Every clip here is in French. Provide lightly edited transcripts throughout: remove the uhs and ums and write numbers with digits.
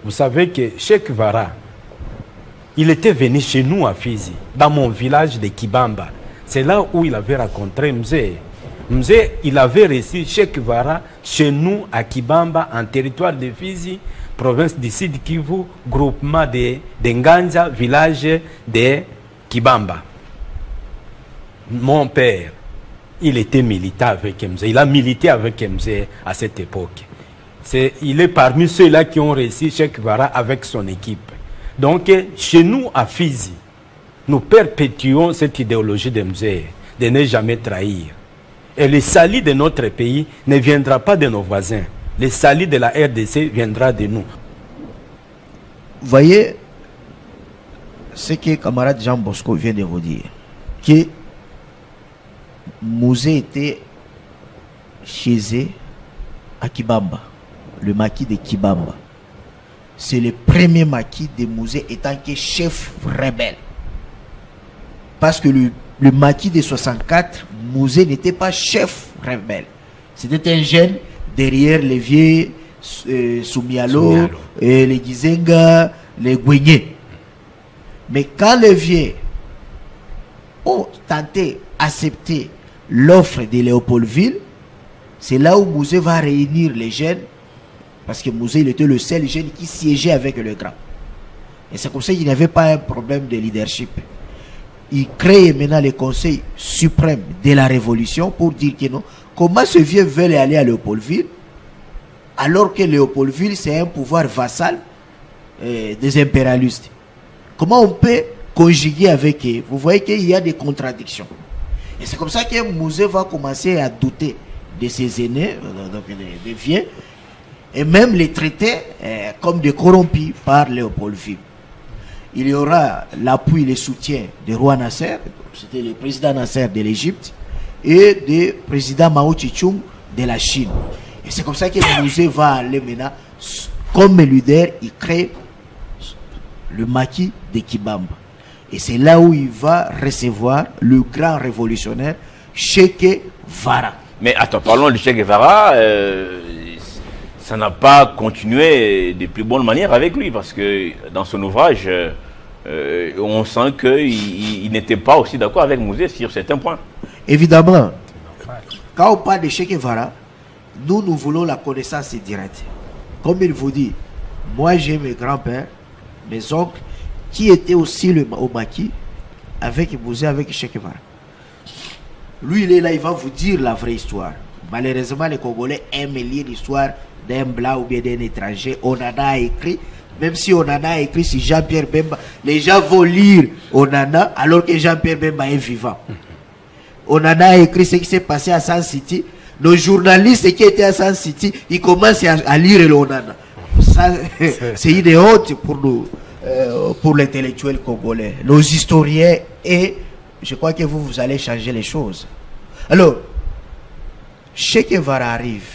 Vous savez que Che Guevara, il était venu chez nous à Fizi, dans mon village de Kibamba. C'est là où il avait rencontré Mzee. Mzee, il avait reçu Che Guevara chez nous à Kibamba, en territoire de Fizi, province du Sud Kivu, groupement de Nganja, village de Kibamba. Mon père, il était militant avec Mzee. Il a milité avec Mzee à cette époque. Il est parmi ceux-là qui ont réussi Che Guevara avec son équipe. Donc, chez nous à Fizi, nous perpétuons cette idéologie de Mzee, de ne jamais trahir. Et le salut de notre pays ne viendra pas de nos voisins. Le salut de la RDC viendra de nous. Vous voyez ce que le camarade Jean Bosco vient de vous dire, que Mzee était chez eux à Kibamba, le maquis de Kibamba. C'est le premier maquis de Mzee étant que chef rebelle. Parce que le maquis de 64, Mzee n'était pas chef rebelle. C'était un jeune derrière les vieux Soumialo, les Gizenga, les Gwenye. Mais quand les vieux ont tenté d'accepter l'offre de Léopoldville, c'est là où Mzee va réunir les jeunes, parce que Mzee il était le seul jeune qui siégeait avec le grand. Et c'est comme ça qu'il n'y avait pas un problème de leadership. Il crée maintenant le Conseil suprême de la Révolution pour dire que non, comment ce vieux veut aller à Léopoldville, alors que Léopoldville c'est un pouvoir vassal des impérialistes. Comment on peut conjuguer avec eux? Vous voyez qu'il y a des contradictions. Et c'est comme ça que Mzee va commencer à douter de ses aînés, donc des vieux, et même les traiter comme des corrompus par Léopoldville. Il y aura l'appui et le soutien du roi Nasser, c'était le président Nasser de l'Égypte, et du président Mao Tse-tung de la Chine. Et c'est comme ça que Mzee va aller maintenant, comme leader, il crée le maquis de Kibamba. Et c'est là où il va recevoir le grand révolutionnaire Che Guevara. Mais attends, parlons de Che Guevara. Ça n'a pas continué de plus bonne manière avec lui, parce que dans son ouvrage, on sent qu'il n'était pas aussi d'accord avec Mzee sur certains points. Évidemment, quand on parle de Che Guevara, nous voulons la connaissance directe. Comme il vous dit, moi j'ai mes grands-pères, mes oncles, qui étaient aussi au maquis avec Mzee, avec Che Guevara. Lui, il est là, il va vous dire la vraie histoire. Malheureusement, les Congolais aiment lire l'histoire d'un blanc ou bien d'un étranger. On en a écrit, même si on en a écrit sur Jean-Pierre Bemba, les gens vont lire Onana alors que Jean-Pierre Bemba est vivant. On en a écrit ce qui s'est passé à San City. Nos journalistes qui étaient à San City, ils commencent à lire le Onana. C'est une honte pour nous, pour l'intellectuel congolais, nos historiens, et je crois que vous allez changer les choses. Alors, Che Guevara arrive.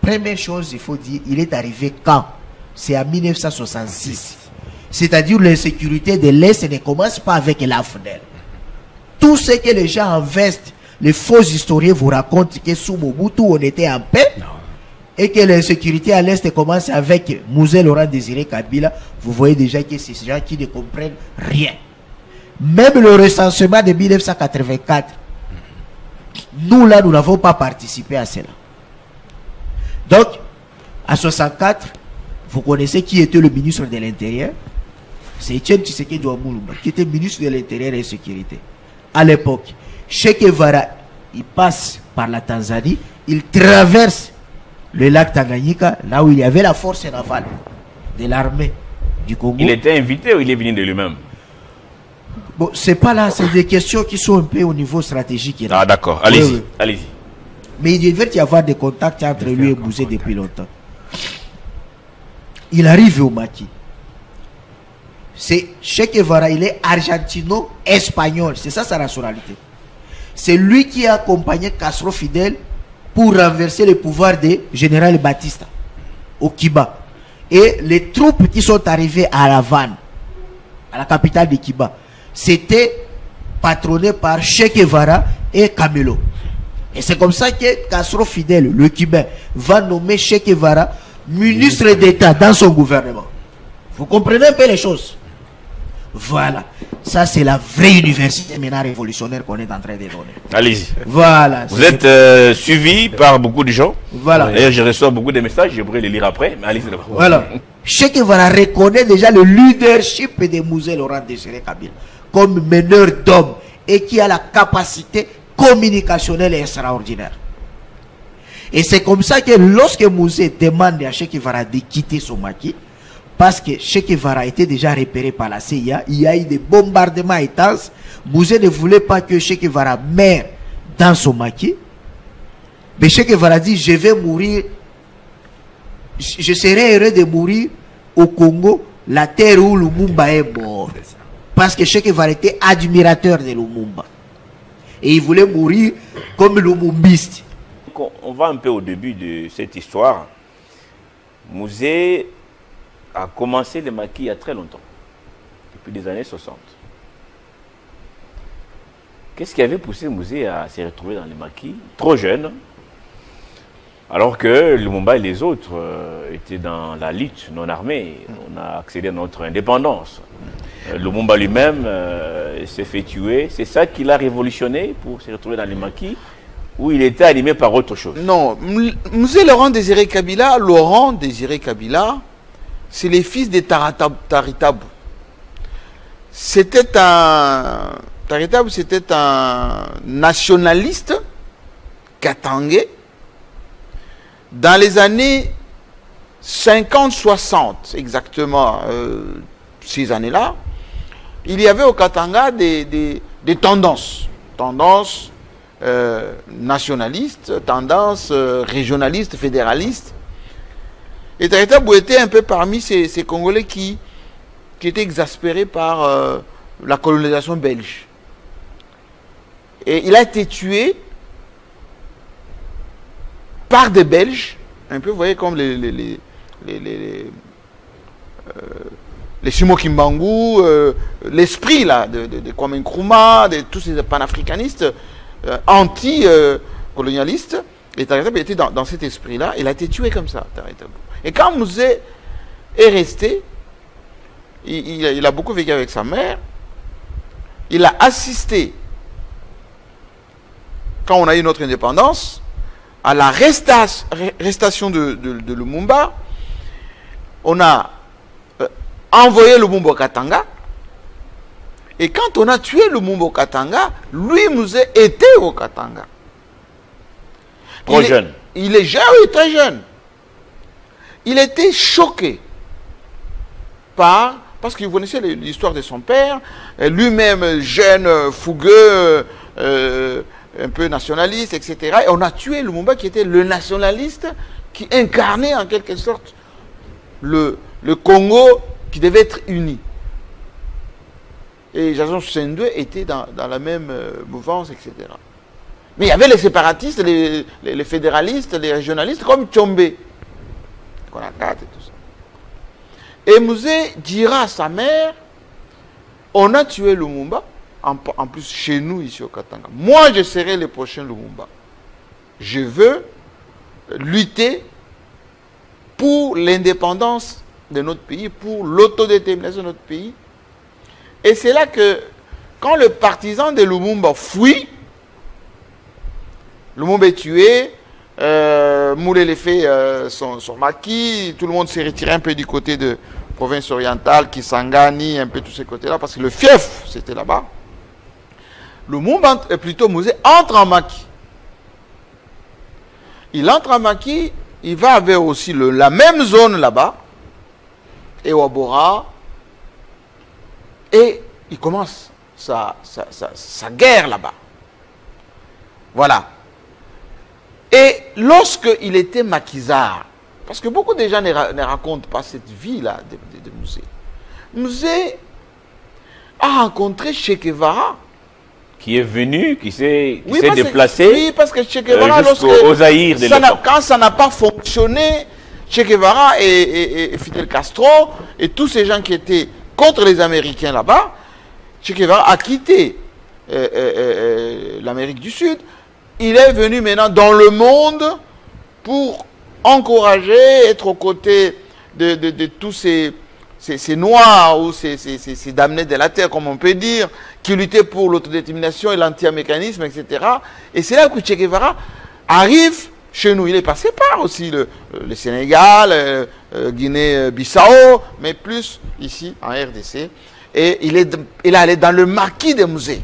Première chose, il faut dire, il est arrivé quand? C'est en 1966. C'est-à-dire l'insécurité de l'Est ne commence pas avec l'AFNEL. Tout ce que les gens investent, les faux historiens vous racontent que sous Mobutu, on était en paix. Non. Et que l'insécurité à l'Est commence avec Mzee Laurent Désiré Kabila. Vous voyez déjà que c'est ces gens qui ne comprennent rien. Même le recensement de 1984, nous là, nous n'avons pas participé à cela. Donc, à 64, vous connaissez qui était le ministre de l'Intérieur? C'est Etienne Tshisekedi Ouamoulou, qui était ministre de l'Intérieur et de la Sécurité. À l'époque, Che Guevara, il passe par la Tanzanie, il traverse le lac Tanganyika, là où il y avait la force navale de l'armée du Congo. Il était invité ou il est venu de lui-même? Bon, c'est pas là, c'est des questions qui sont un peu au niveau stratégique. Ah d'accord, allez-y, allez-y. Mais il devait y avoir des contacts entre lui et Mzee depuis longtemps. Il arrive au maquis. C'est Che Guevara, il est argentino-espagnol, c'est ça sa nationalité. C'est lui qui a accompagné Castro Fidel pour renverser le pouvoir de général Batista au Kiba. Et les troupes qui sont arrivées à La Havane, à la capitale de Kiba, c'était patronné par Che Guevara et Camelo. Et c'est comme ça que Castro Fidel, le Cubain, va nommer Che Guevara ministre d'État dans son gouvernement. Vous comprenez un peu les choses? Voilà. Ça, c'est la vraie université maintenant révolutionnaire qu'on est en train de donner. Allez-y. Voilà. Vous êtes suivi par beaucoup de gens. Voilà. D'ailleurs, je reçois beaucoup de messages, je pourrais les lire après, mais allez-y d'abord. Voilà. Che Guevara reconnaît déjà le leadership de Mouzé Laurent Désiré Kabila comme meneur d'hommes et qui a la capacité communicationnelle extraordinaire. Et c'est comme ça que lorsque Mouzé demande à Che Guevara de quitter son maquis, parce que Che Guevara était déjà repéré par la CIA, il y a eu des bombardements intenses. Mouzé ne voulait pas que Che Guevara meure dans son maquis. Mais Che Guevara dit, je vais mourir, je serais heureux de mourir au Congo, la terre où Lumumba est mort. Parce que Che Guevara était admirateur de Lumumba. Et il voulait mourir comme Lumumbiste. On va un peu au début de cette histoire. Mouzé a commencé le maquis il y a très longtemps, depuis les années 60. Qu'est-ce qui avait poussé Mouzé à se retrouver dans le maquis, trop jeune, alors que Lumumba et les autres étaient dans la lutte non armée? On a accédé à notre indépendance. Lumumba lui-même s'est fait tuer. C'est ça qui l'a révolutionné pour se retrouver dans le maquis, où il était animé par autre chose. Non, Mouzé Laurent Désiré Kabila, c'est les fils de Taritabou. Taritabou, c'était un nationaliste katangais. Dans les années 50-60, exactement, ces années-là, il y avait au Katanga des tendances. Tendances nationalistes, tendances régionalistes, fédéralistes. Et Taritabou était un peu parmi ces Congolais qui étaient exaspérés par la colonisation belge. Et il a été tué par des Belges, un peu, vous voyez, comme les Simo Kimbangu, l'esprit là de Kwame Nkrumah, de tous ces panafricanistes anti-colonialistes. Et Taritabou était dans cet esprit-là. Il a été tué comme ça, Taritabou. Et quand Mouzé est resté, il a beaucoup vécu avec sa mère. Il a assisté, quand on a eu notre indépendance, à la restation de Lumumba. On a envoyé Lumumba au Katanga. Et quand on a tué Lumumba au Katanga, lui, Mouzé, était au Katanga. Trop jeune. Il est jeune, oui, très jeune. Il était choqué parce qu'il connaissait l'histoire de son père, lui-même jeune, fougueux, un peu nationaliste, etc. Et on a tué Lumumba qui était le nationaliste qui incarnait en quelque sorte le Congo qui devait être uni. Et Jason Sendwe était dans la même mouvance, etc. Mais il y avait les séparatistes, les fédéralistes, les régionalistes comme Tchombe, Konakat et tout ça. Et Mouzé dira à sa mère, on a tué Lumumba, en plus chez nous ici au Katanga. Moi je serai le prochain Lumumba. Je veux lutter pour l'indépendance de notre pays, pour l'autodétermination de notre pays. Et c'est là que, quand le partisan de Lumumba fuit, Lumumba est tué, Moulele fait son maquis, tout le monde s'est retiré un peu du côté de province orientale, Kisangani, un peu tous ces côtés-là, parce que le fief, c'était là-bas. Lumumba, plutôt Mouzé, entre en maquis. Il entre en maquis, il va vers aussi la même zone là-bas, et Ouabora, et il commence sa guerre là-bas. Voilà. Et lorsqu'il était maquisard, parce que beaucoup de gens ne racontent pas cette vie-là de Mouzé. Mouzé a rencontré Che Guevara. Qui est venu, qui s'est déplacé. Oui, parce que Che Guevara, aux Zaïre de l'époque. Quand ça n'a pas fonctionné, Che Guevara et Fidel Castro et tous ces gens qui étaient contre les Américains là-bas, Che Guevara a quitté l'Amérique du Sud. Il est venu maintenant dans le monde pour encourager, être aux côtés de tous ces noirs ou ces damnés de la terre, comme on peut dire, qui luttaient pour l'autodétermination et l'anti-américanisme, etc. Et c'est là que Che Guevara arrive chez nous. Il est passé par aussi le Sénégal, Guinée-Bissau, mais plus ici, en RDC. Et il est allé dans le maquis des musées.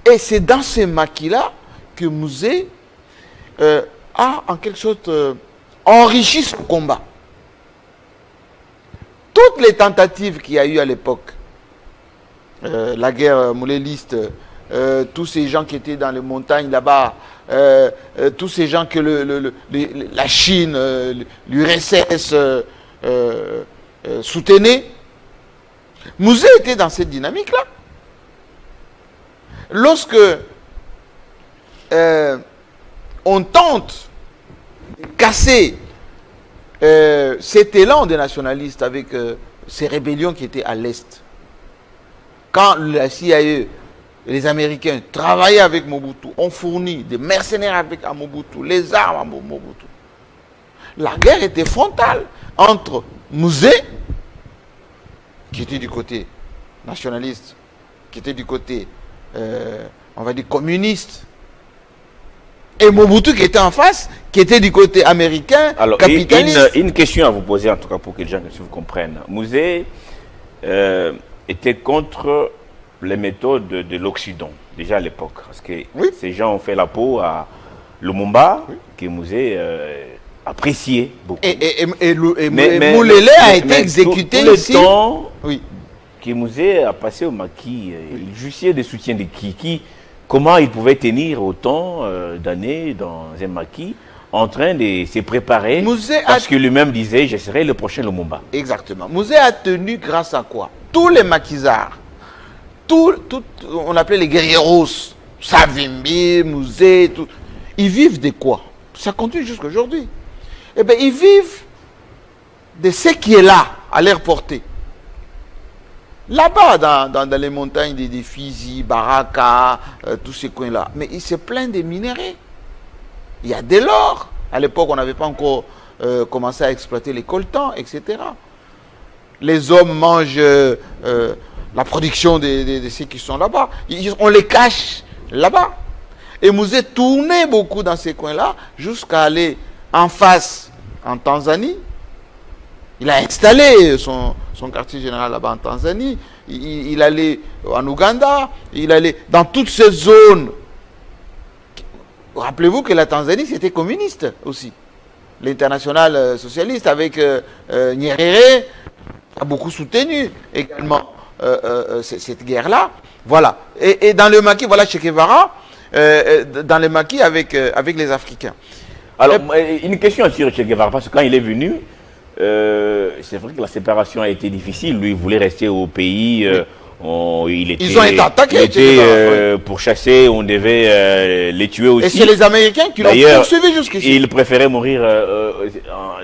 Et c'est dans ce maquis-là que Musée a en quelque sorte enrichi son combat. Toutes les tentatives qu'il y a eu à l'époque, la guerre mouléliste, tous ces gens qui étaient dans les montagnes là-bas, tous ces gens que la Chine, l'URSS soutenaient, Musée était dans cette dynamique-là. Lorsque on tente de casser cet élan des nationalistes avec ces rébellions qui étaient à l'Est, quand la CIA, les Américains travaillaient avec Mobutu, ont fourni des mercenaires avec Mobutu, les armes à Mobutu, la guerre était frontale entre Musée, qui était du côté nationaliste, qui était du côté on va dire communiste, et Mobutu qui était en face, qui était du côté américain, alors, capitaliste. Une question à vous poser, en tout cas pour que les gens vous comprennent. Musée était contre les méthodes de l'Occident, déjà à l'époque, parce que ces gens ont fait la peau à Lumumba, que Musée appréciait beaucoup. Et Moulélé a été exécuté ici. Tout le temps que Musée a passé au maquis, il jouissait des soutiens de qui? Comment il pouvait tenir autant d'années dans un maquis en train de se préparer, parce que lui-même disait, je serai le prochain Lumumba. Exactement. Musée a tenu grâce à quoi? Tous les maquisards, on appelait les guerrieros, Savimbi, Musée, ils vivent de quoi? Ça continue jusqu'à aujourd'hui. Eh bien, ils vivent de ce qui est là, à leur portée. Là-bas, dans les montagnes des Fizi, Baraka, tous ces coins-là. Mais il se plaint des minéraux. Il y a de l'or. À l'époque, on n'avait pas encore commencé à exploiter les coltans, etc. Les hommes mangent la production de ceux qui sont là-bas. On les cache là-bas. Et Musée tournait beaucoup dans ces coins-là jusqu'à aller en face en Tanzanie. Il a installé son quartier général là-bas en Tanzanie. Il allait en Ouganda. Il allait dans toutes ces zones. Rappelez-vous que la Tanzanie, c'était communiste aussi. L'international socialiste avec Nyerere a beaucoup soutenu également cette guerre-là. Voilà. Et dans le maquis, voilà Che Guevara, dans le maquis avec les Africains. Alors, une question sur Che Guevara, parce que quand il est venu, c'est vrai que la séparation a été difficile. Lui, il voulait rester au pays. Ils ont été attaqués. Il était pourchassé, on devait les tuer aussi. Et c'est les Américains qui l'ont poursuivi jusqu'ici. Il préférait mourir dans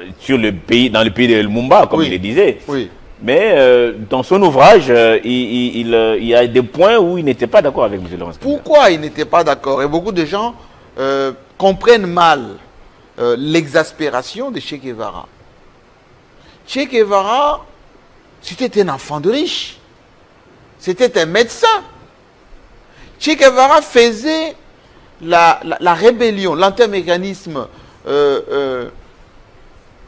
le pays de Lumumba, comme il le disait. Oui. Mais dans son ouvrage, il y a des points où il n'était pas d'accord avec M. Laurence Kabila. Pourquoi il n'était pas d'accord? Et beaucoup de gens comprennent mal l'exaspération de Che Guevara. Che Guevara, c'était un enfant de riche. C'était un médecin. Che Guevara faisait la rébellion, l'antiaméricanisme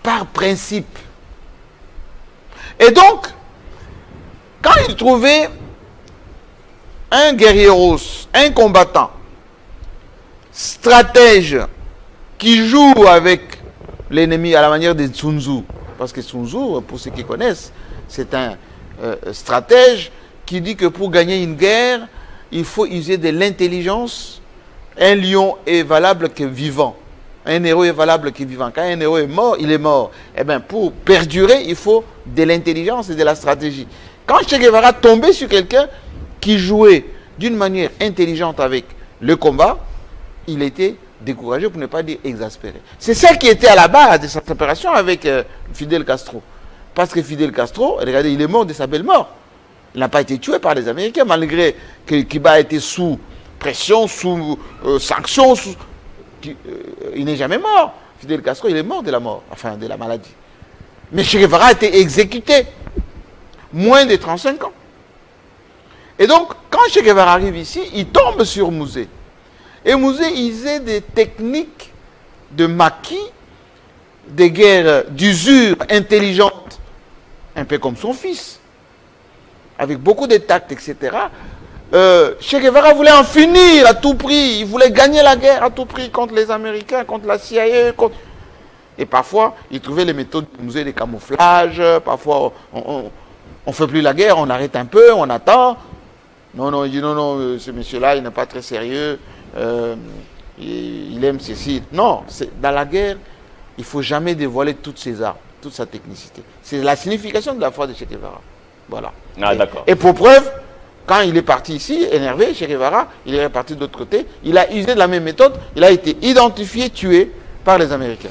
par principe. Et donc, quand il trouvait un guerrieros, un combattant, stratège, qui joue avec l'ennemi à la manière de Sun Tzu, parce que Sun Tzu, pour ceux qui connaissent, c'est un stratège qui dit que pour gagner une guerre, il faut user de l'intelligence. Un lion est valable que vivant. Un héros est valable que vivant. Quand un héros est mort, il est mort. Eh bien, pour perdurer, il faut de l'intelligence et de la stratégie. Quand Che Guevara tombait sur quelqu'un qui jouait d'une manière intelligente avec le combat, il était découragé, pour ne pas dire exaspéré. C'est ça qui était à la base de sa séparation avec Fidel Castro. Parce que Fidel Castro, regardez, il est mort de sa belle mort. Il n'a pas été tué par les Américains, malgré que Cuba a été sous pression, sous sanctions. il n'est jamais mort. Fidel Castro, il est mort de la mort, enfin de la maladie. Mais Che Guevara a été exécuté. Moins de 35 ans. Et donc, quand Che Guevara arrive ici, il tombe sur Mouzé. Et Mouzé, il faisait des techniques de maquis, des guerres d'usure intelligentes, un peu comme son fils, avec beaucoup de tact, etc. Che Guevara voulait en finir à tout prix. Il voulait gagner la guerre à tout prix contre les Américains, contre la CIA. Et parfois, il trouvait les méthodes de Mouzé de camouflage. Parfois, on ne fait plus la guerre, on arrête un peu, on attend. Non, il dit non, ce monsieur-là, il n'est pas très sérieux. Il aime ceci. Non, dans la guerre, il ne faut jamais dévoiler toutes ses armes, toute sa technicité. C'est la signification de la foi de Che Guevara. Voilà. Ah, d'accord. Et pour preuve, quand il est parti ici, énervé, Che Guevara, il est reparti de l'autre côté, il a usé de la même méthode, il a été identifié, tué par les Américains.